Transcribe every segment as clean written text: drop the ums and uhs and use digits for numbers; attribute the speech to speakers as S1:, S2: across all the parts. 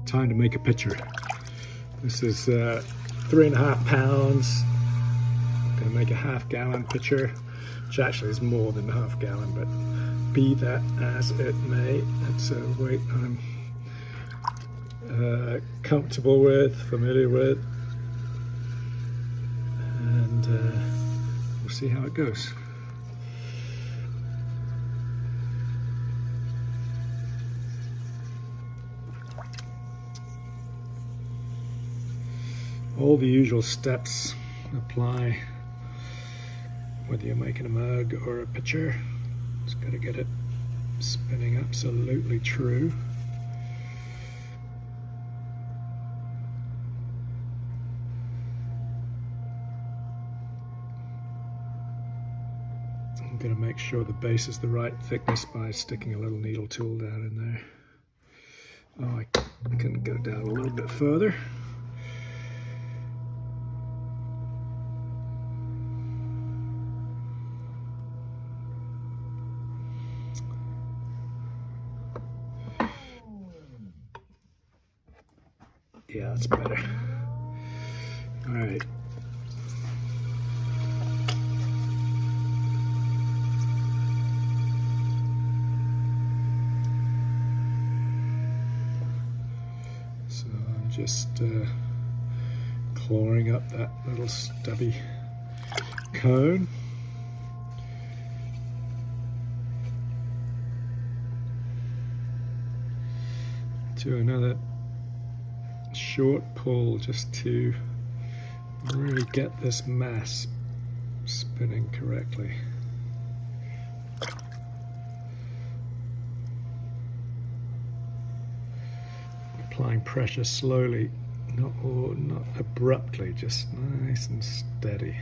S1: time to make a picture. This is 3.5 pounds. I'm gonna make a half-gallon pitcher, which actually is more than half gallon, but be that as it may, it's a weight I'm comfortable with, familiar with, and we'll see how it goes. All the usual steps apply whether you're making a mug or a pitcher. Just got to get it spinning absolutely true. I'm going to make sure the base is the right thickness by sticking a little needle tool down in there. Oh, I can go down a little bit further. Yeah, that's better. All right. So I'm just clawing up that little stubby cone. To another short pull just to really get this mass spinning correctly. Applying pressure slowly, not abruptly, just nice and steady.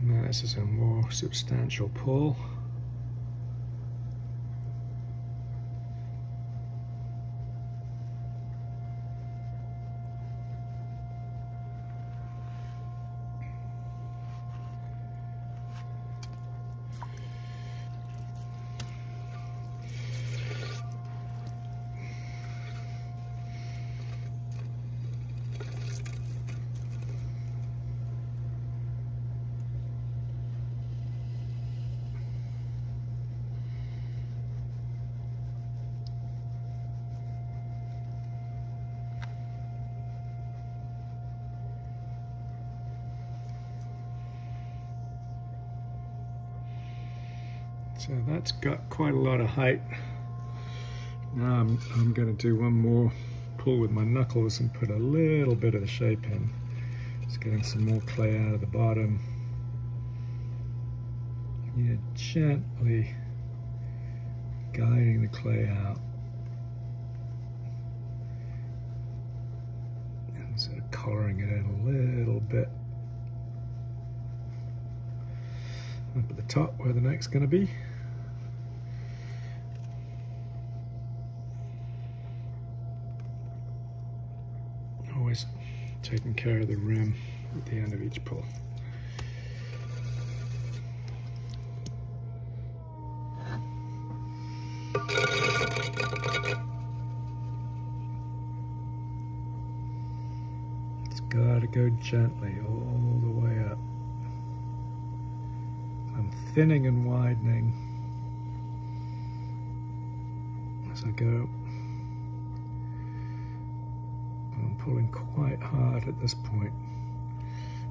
S1: Now this is a more substantial pull. So that's got quite a lot of height. Now I'm going to do one more pull with my knuckles and put a little bit of the shape in. Just getting some more clay out of the bottom. You're gently guiding the clay out. And sort of coloring it in a little bit. Up at the top where the neck's going to be. Always taking care of the rim at the end of each pull. It's got to go gently all the way up. I'm thinning and widening as I go. I'm pulling quite hard at this point.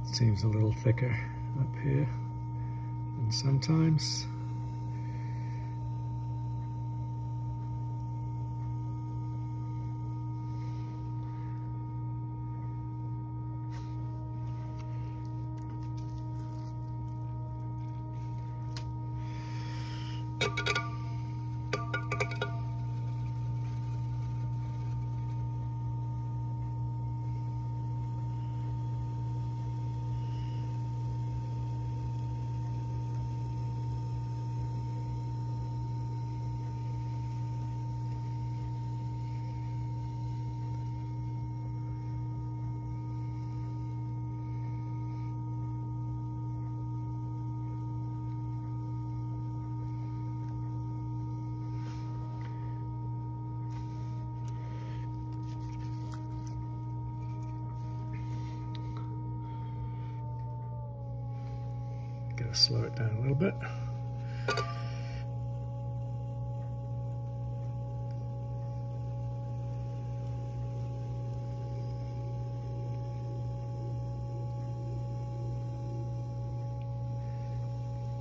S1: It seems a little thicker up here than sometimes. gotta slow it down a little bit.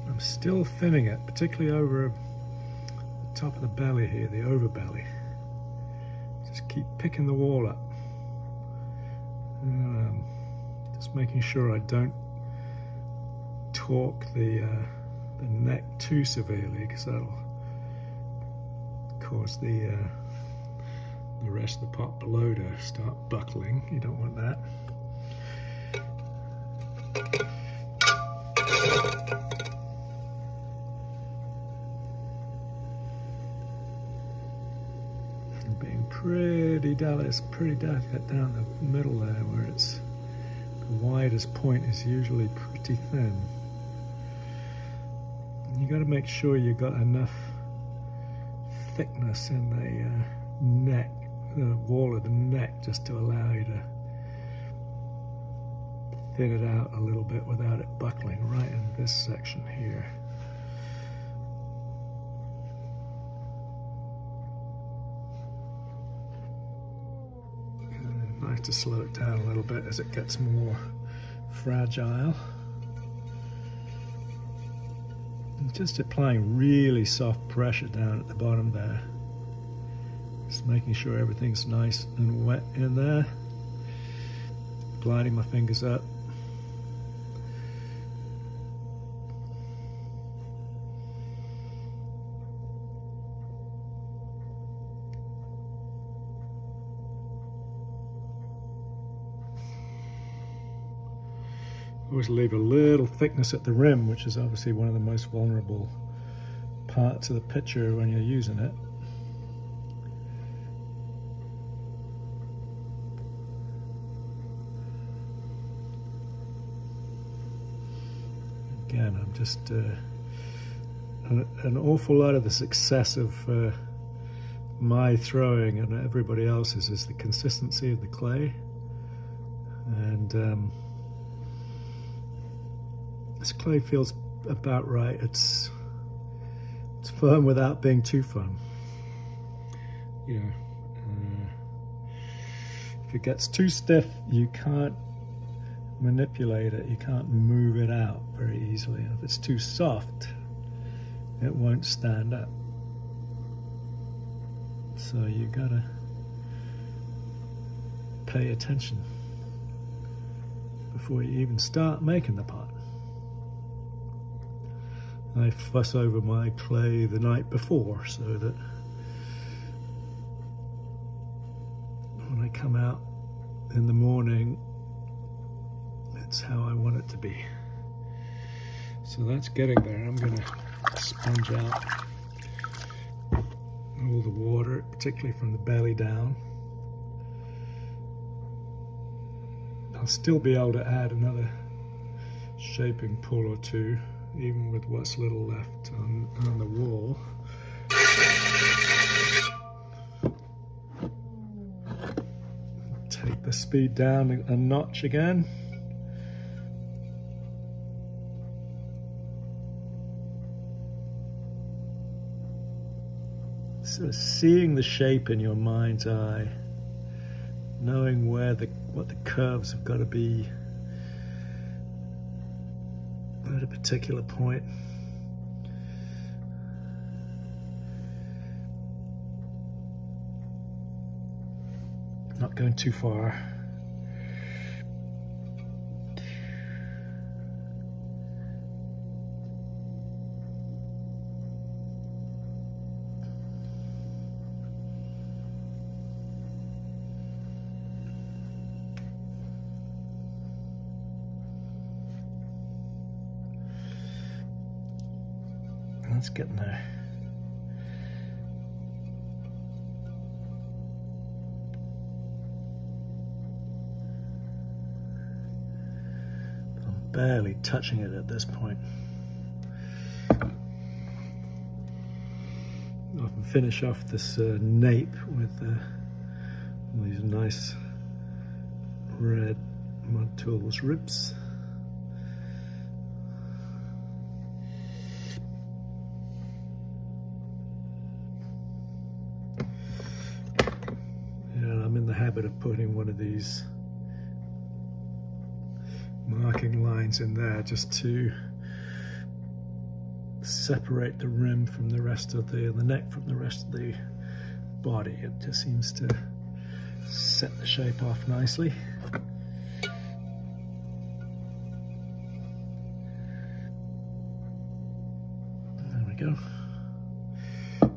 S1: I'm still thinning it, particularly over the top of the belly here, the overbelly. Just keep picking the wall up. Just making sure I don't torque the neck too severely, because that'll cause the rest of the pot below to start buckling. You don't want that. It's pretty delicate down the middle there, where it's the widest point is usually pretty thin. You got to make sure you got enough thickness in the neck, the wall of the neck, just to allow you to thin it out a little bit without it buckling right in this section here. Nice to slow it down a little bit as it gets more fragile. And just applying really soft pressure down at the bottom there. Just making sure everything's nice and wet in there. Gliding my fingers up. Always leave a little thickness at the rim, which is obviously one of the most vulnerable parts of the pitcher when you're using it. Again, I'm just an awful lot of the success of my throwing and everybody else's is the consistency of the clay, and this clay feels about right. It's firm without being too firm. You know, if it gets too stiff, you can't manipulate it. You can't move it out very easily. And if it's too soft, it won't stand up. So you gotta pay attention before you even start making the pot. I fuss over my clay the night before so that when I come out in the morning, it's how I want it to be. So that's getting there. I'm going to sponge out all the water, particularly from the belly down. I'll still be able to add another shaping pull or two, even with what's little left on the wall. Take the speed down a notch again. So seeing the shape in your mind's eye, knowing what the curves have got to be at a particular point. Not going too far. That's getting there. I'm barely touching it at this point. I often finish off this nape with these nice red Mud Tools ribs. habit of putting one of these marking lines in there just to separate the rim from the rest of the neck from the rest of the body. It just seems to set the shape off nicely. There we go.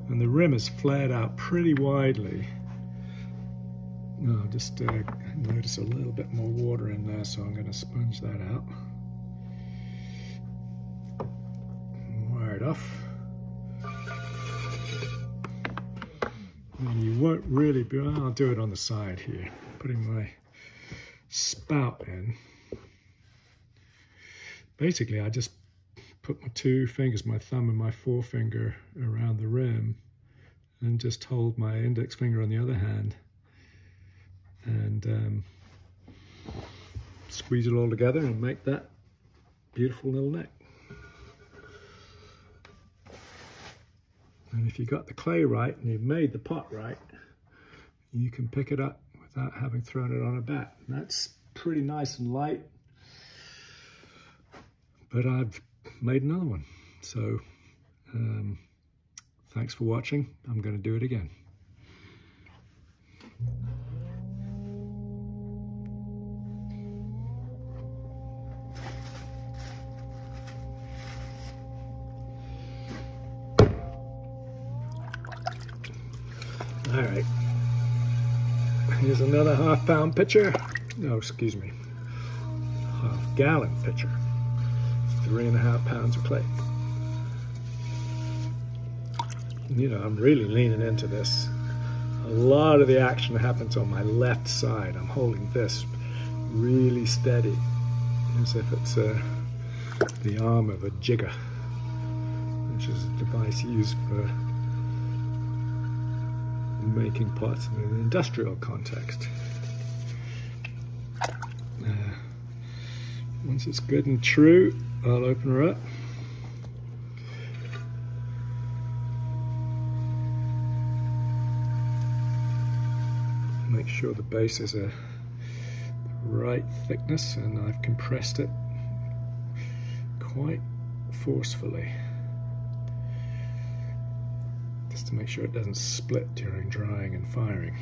S1: And the rim is flared out pretty widely. I'll just notice a little bit more water in there, so I'm going to sponge that out. Wire it off. And you won't really be, I'll do it on the side here, putting my spout in. Basically, I just put my two fingers, my thumb and my forefinger, around the rim and just hold my index finger on the other hand and squeeze it all together and make that beautiful little neck. And if you got the clay right and you've made the pot right, you can pick it up without having thrown it on a bat. And that's pretty nice and light, but I've made another one. So thanks for watching. I'm going to do it again. All right, here's another half-pound pitcher. No, excuse me, half-gallon pitcher. 3.5 pounds of clay. You know, I'm really leaning into this. A lot of the action happens on my left side. I'm holding this really steady, as if it's the arm of a jigger, which is a device used for making pots in an industrial context. Once it's good and true, I'll open her up. Make sure the base is the right thickness, and I've compressed it quite forcefully, just to make sure it doesn't split during drying and firing.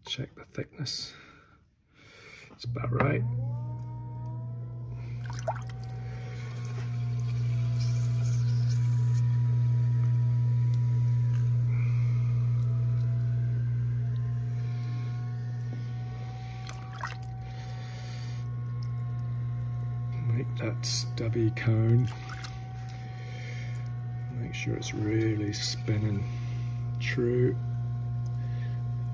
S1: Check the thickness. It's about right. Make that stubby cone. Make sure it's really spinning true.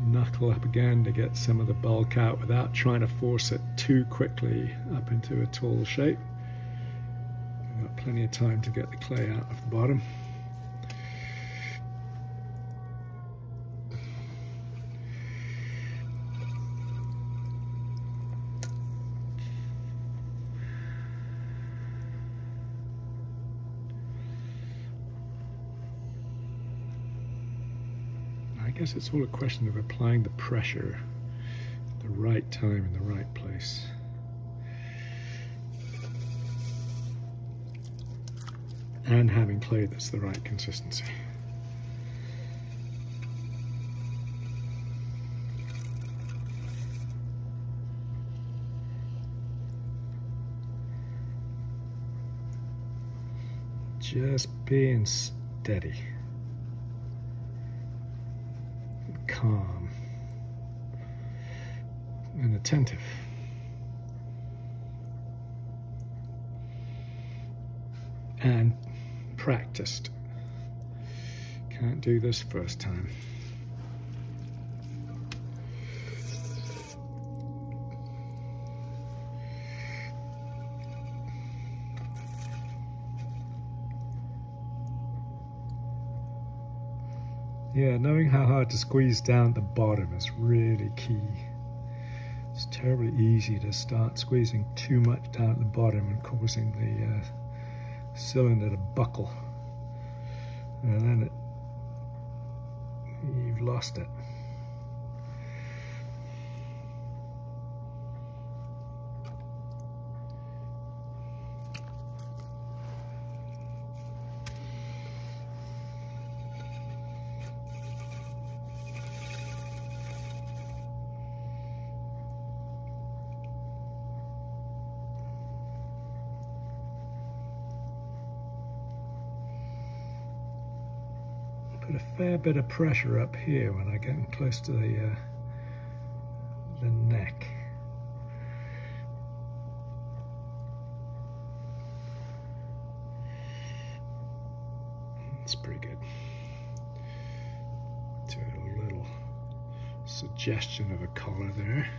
S1: Knuckle up again to get some of the bulk out without trying to force it too quickly up into a tall shape. We've got plenty of time to get the clay out of the bottom. I guess it's all a question of applying the pressure at the right time in the right place. And having clay that's the right consistency. Just being steady. Calm and attentive. And practiced. Can't do this first time. Yeah, knowing how hard to squeeze down the bottom is really key. It's terribly easy to start squeezing too much down at the bottom and causing the cylinder to buckle. And then I've lost it. Put a fair bit of pressure up here when I get close to the neck. It's pretty good. To a little suggestion of a collar there.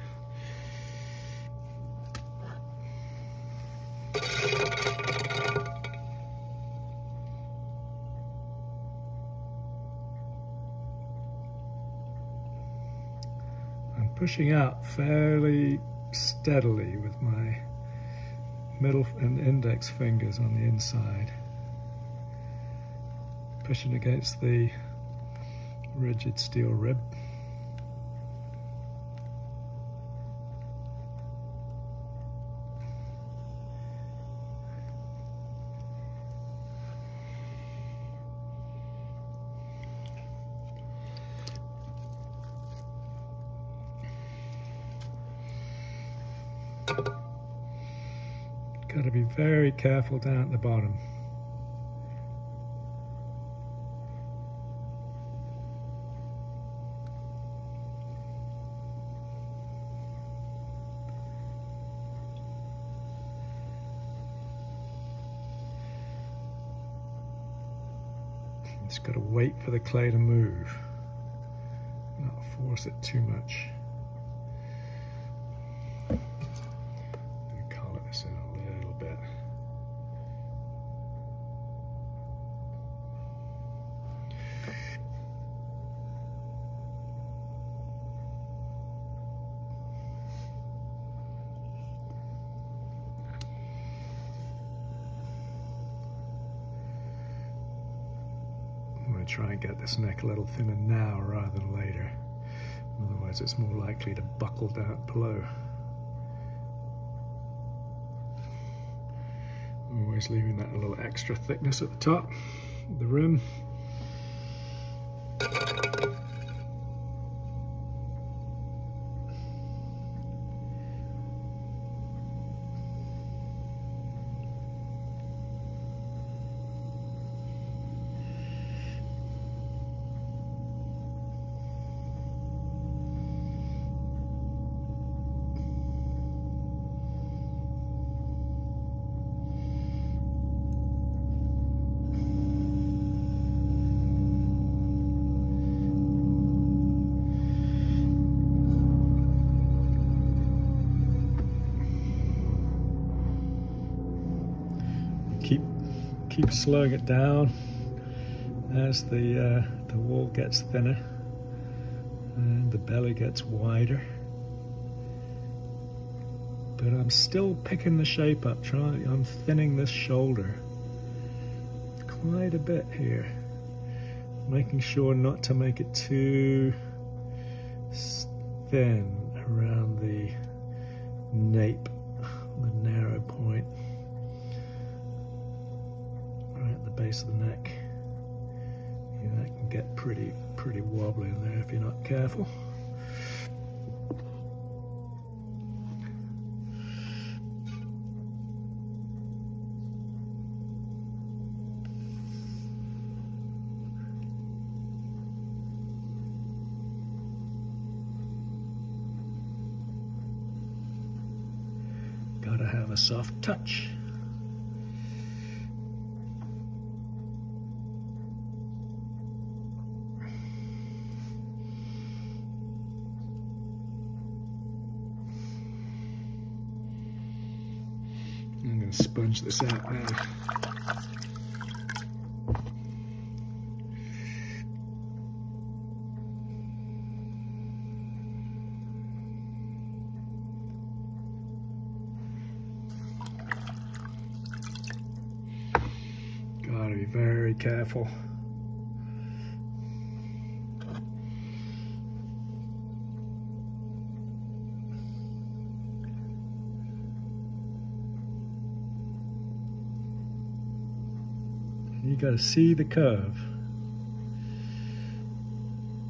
S1: Pushing out fairly steadily with my middle and index fingers on the inside, pushing against the rigid steel rib. Got to be very careful down at the bottom. Just got to wait for the clay to move, not force it too much. Color this in a little bit. I'm going to try and get this neck a little thinner now rather than later. Otherwise it's more likely to buckle down below. Always leaving that a little extra thickness at the top, the rim. Keep slowing it down as the wall gets thinner and the belly gets wider. But I'm still picking the shape up, I'm thinning this shoulder quite a bit here, making sure not to make it too thin around the nape, the narrow point. At the base of the neck. Yeah, that can get pretty wobbly in there if you're not careful. Gotta have a soft touch. I'm going to sponge this out now. Gotta be very careful. You got to see the curve,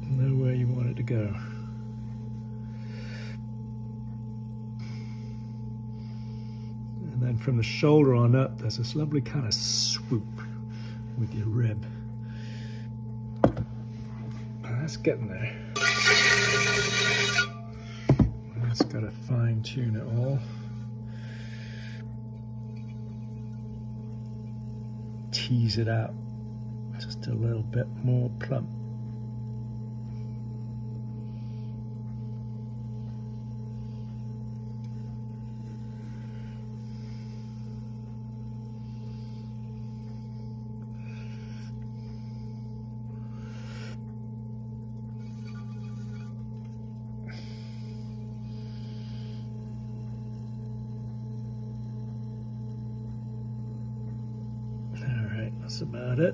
S1: know where you want it to go. And then from the shoulder on up, there's this lovely kind of swoop with your rib. That's getting there. Just got to fine tune it all. Tease it out just a little bit more plump. That's about it.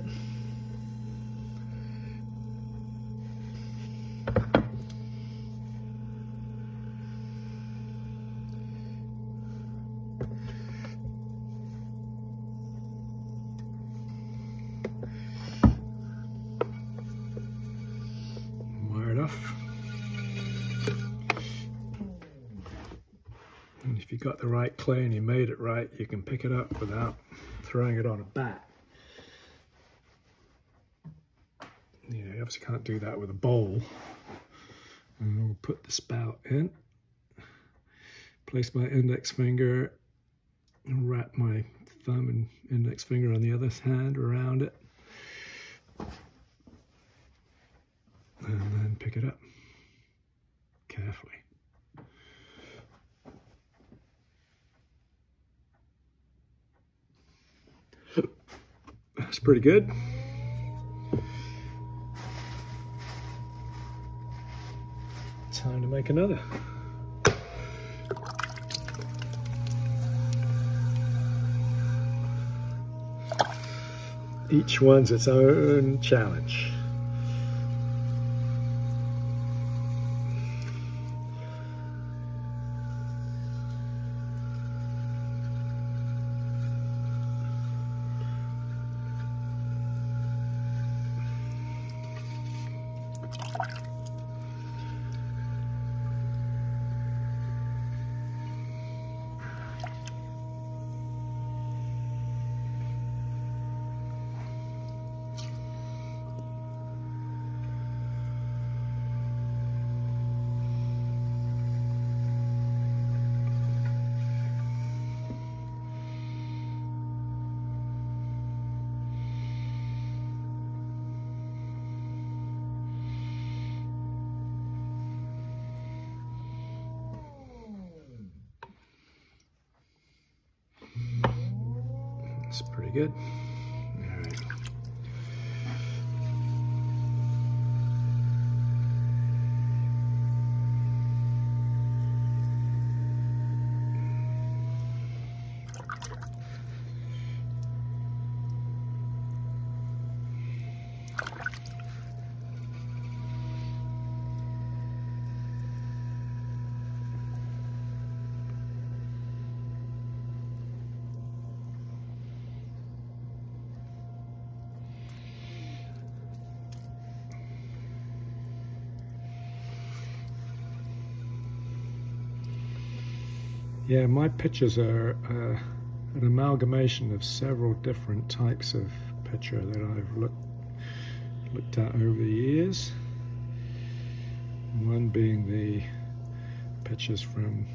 S1: Wire it off. And if you got the right clay and you made it right, you can pick it up without throwing it on a bat. You know, you obviously can't do that with a bowl. And we'll put the spout in, place my index finger, and wrap my thumb and index finger on the other hand around it, and then pick it up carefully. That's pretty good. Time to make another. Each one's its own challenge. That's pretty good. All right. Yeah, my pictures are an amalgamation of several different types of picture that I've looked at over the years. One being the pictures from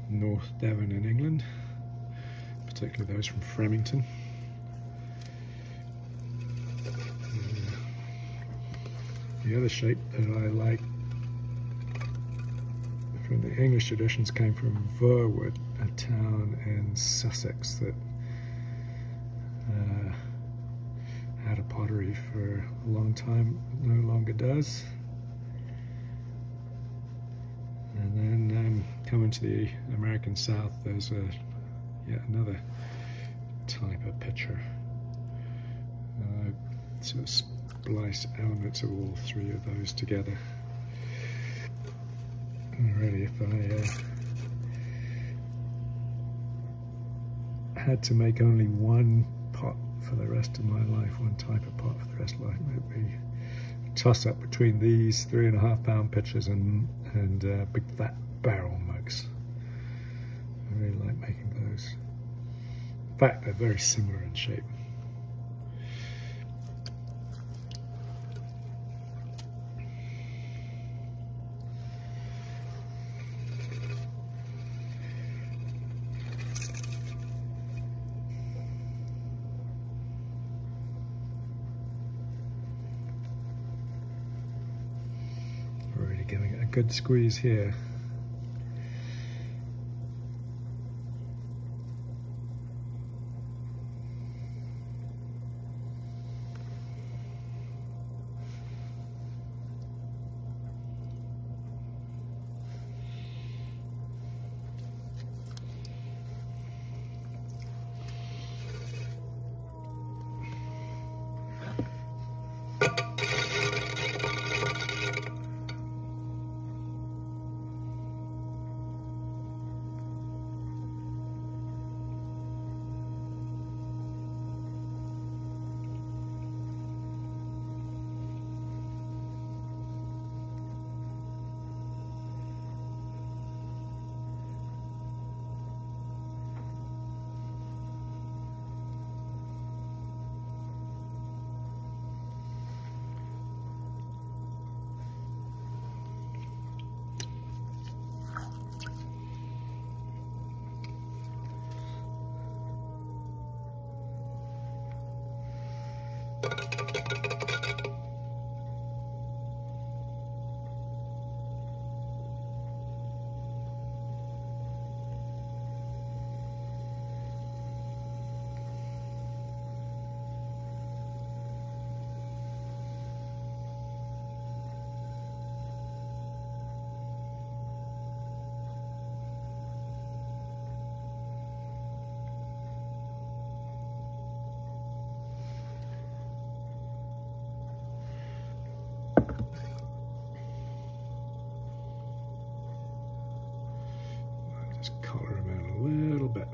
S1: North Devon in England, particularly those from Fremington. The other shape that I like from the English traditions came from Verwood, a town in Sussex that had a pottery for a long time, no longer does. And then coming to the American South, there's yet another type of picture. Sort of splice elements of all three of those together. Really, if I had to make only one pot for the rest of my life, one type of pot for the rest of life. Maybe a toss up between these 3.5 pound pitchers and big fat barrel mugs. I really like making those. In fact, they're very similar in shape. Really giving it a good squeeze here. Just color them in a little bit.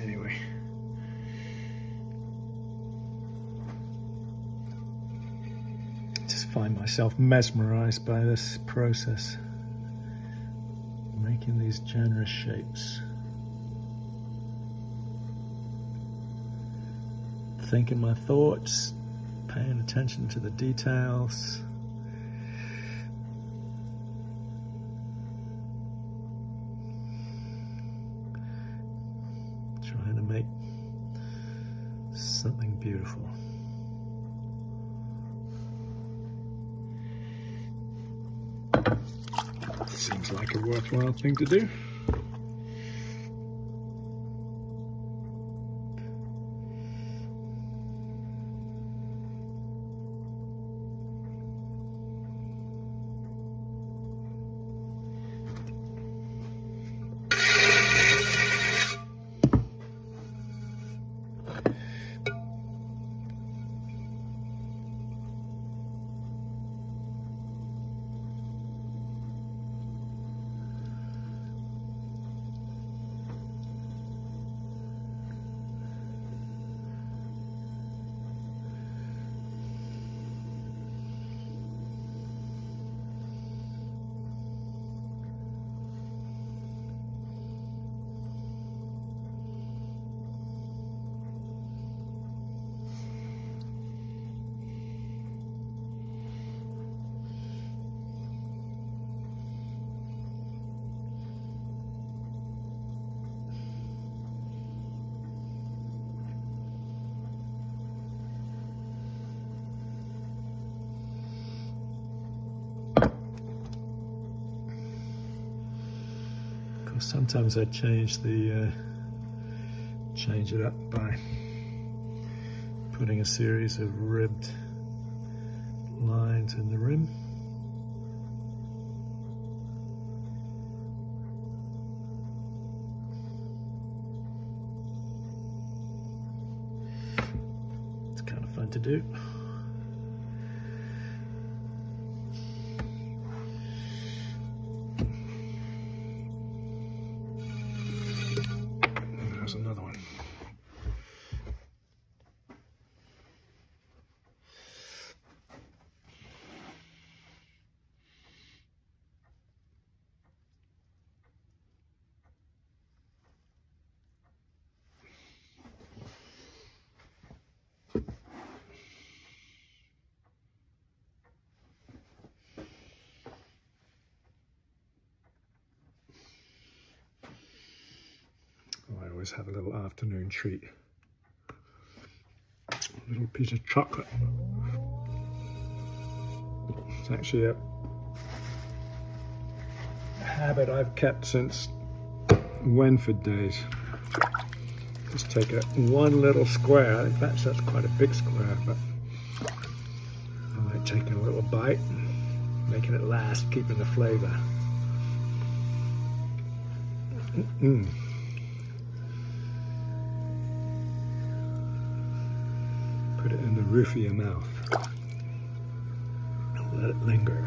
S1: Anyway, just find myself mesmerized by this process, making these generous shapes, thinking my thoughts, paying attention to the details. Trying to make something beautiful. Seems like a worthwhile thing to do. Sometimes I change it up by putting a series of ribbed lines in the rim. It's kind of fun to do. There's another one. I always have a little afternoon treat. A little piece of chocolate. It's actually a habit I've kept since Wenford days. Just take one little square. In fact, that's quite a big square, but I like taking a little bite, making it last, keeping the flavor. Put it in the roof of your mouth and let it linger.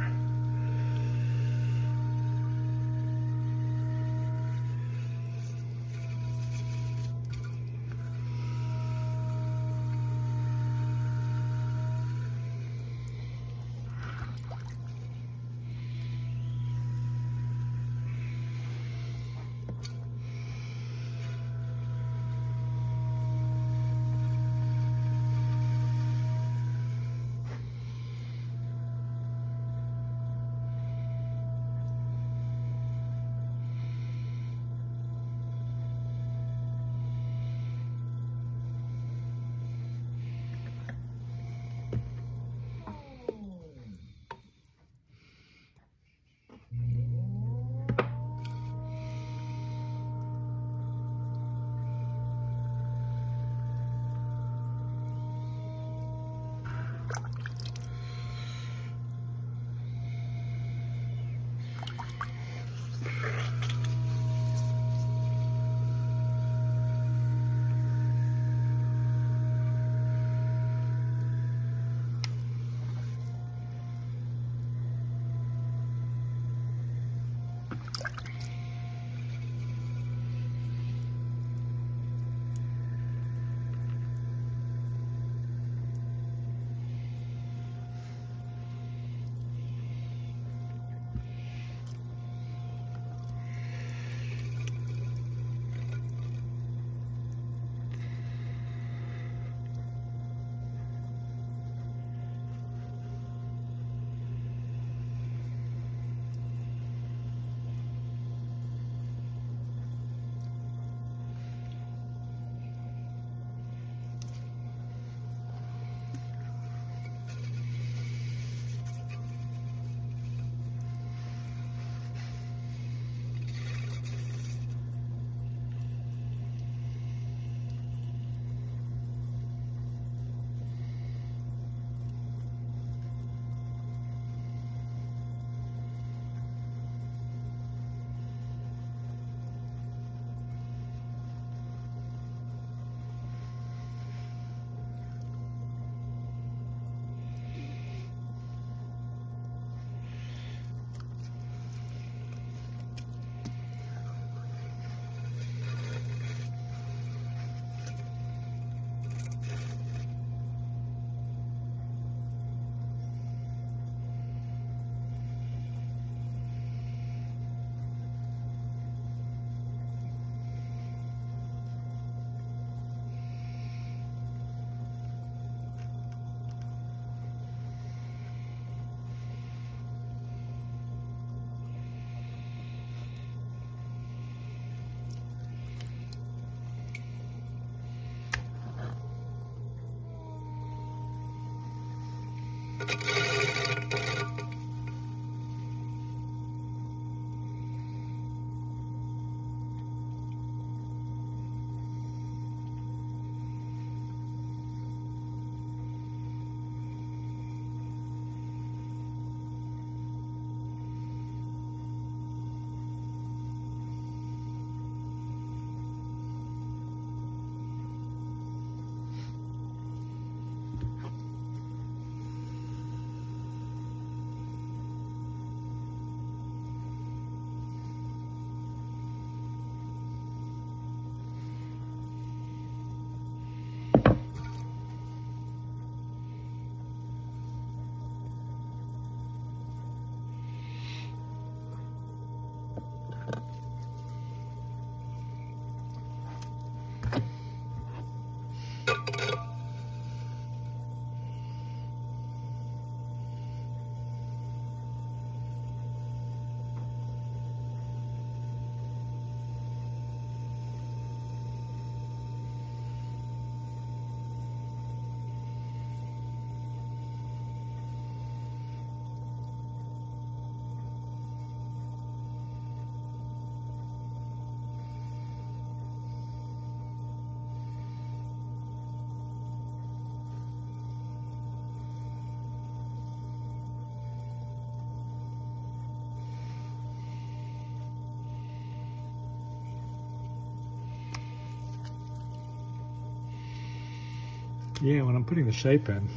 S1: yeah, when I'm putting the shape in,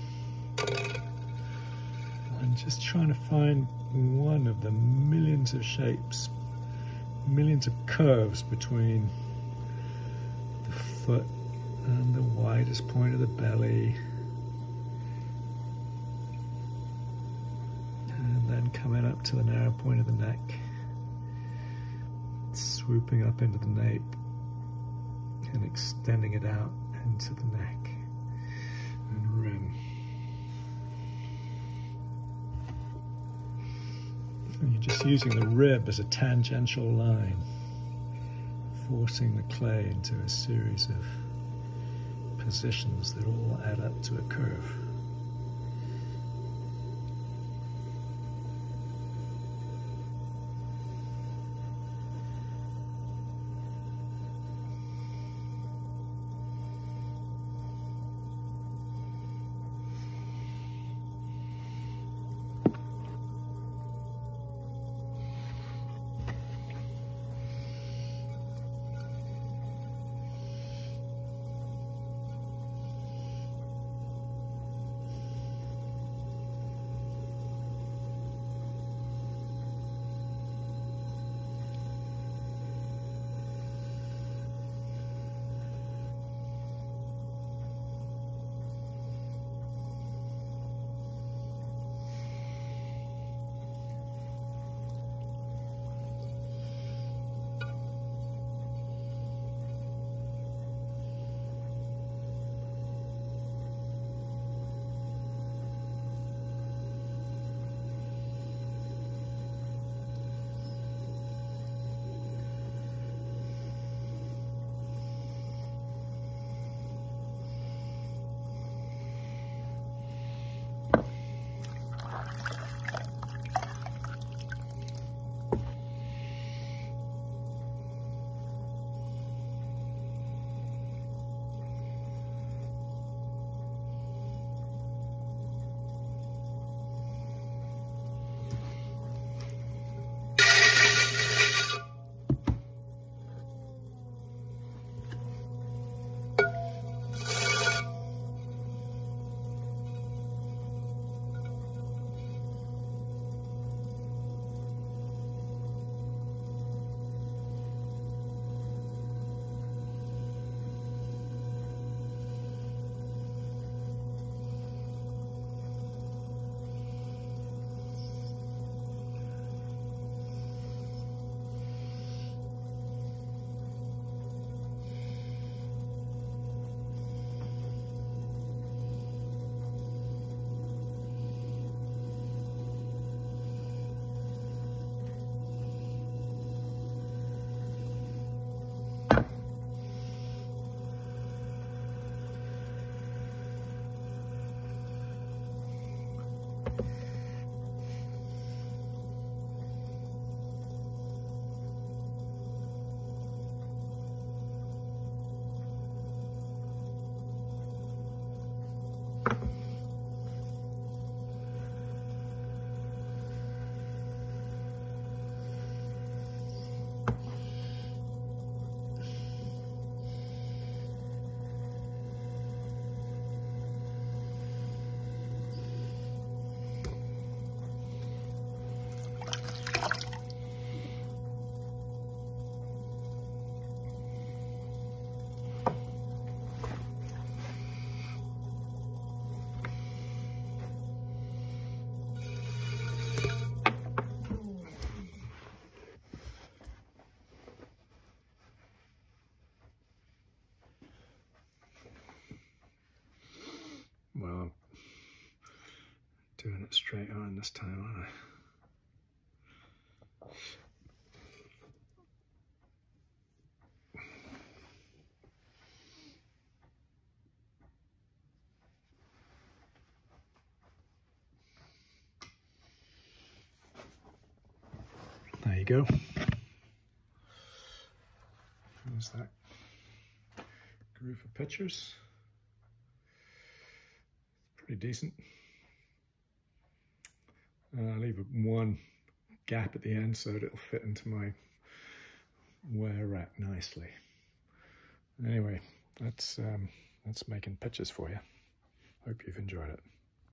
S1: I'm just trying to find one of the millions of shapes, millions of curves between the foot and the widest point of the belly, and then coming up to the narrow point of the neck, swooping up into the nape and extending it out into the neck and rim. And you're just using the rib as a tangential line, forcing the clay into a series of positions that all add up to a curve. Well, I'm doing it straight on this time, aren't I? There you go. There's that group of pictures. Pretty decent. I'll leave one gap at the end so that it'll fit into my wear rack nicely. Anyway, that's making pictures for you. Hope you've enjoyed it.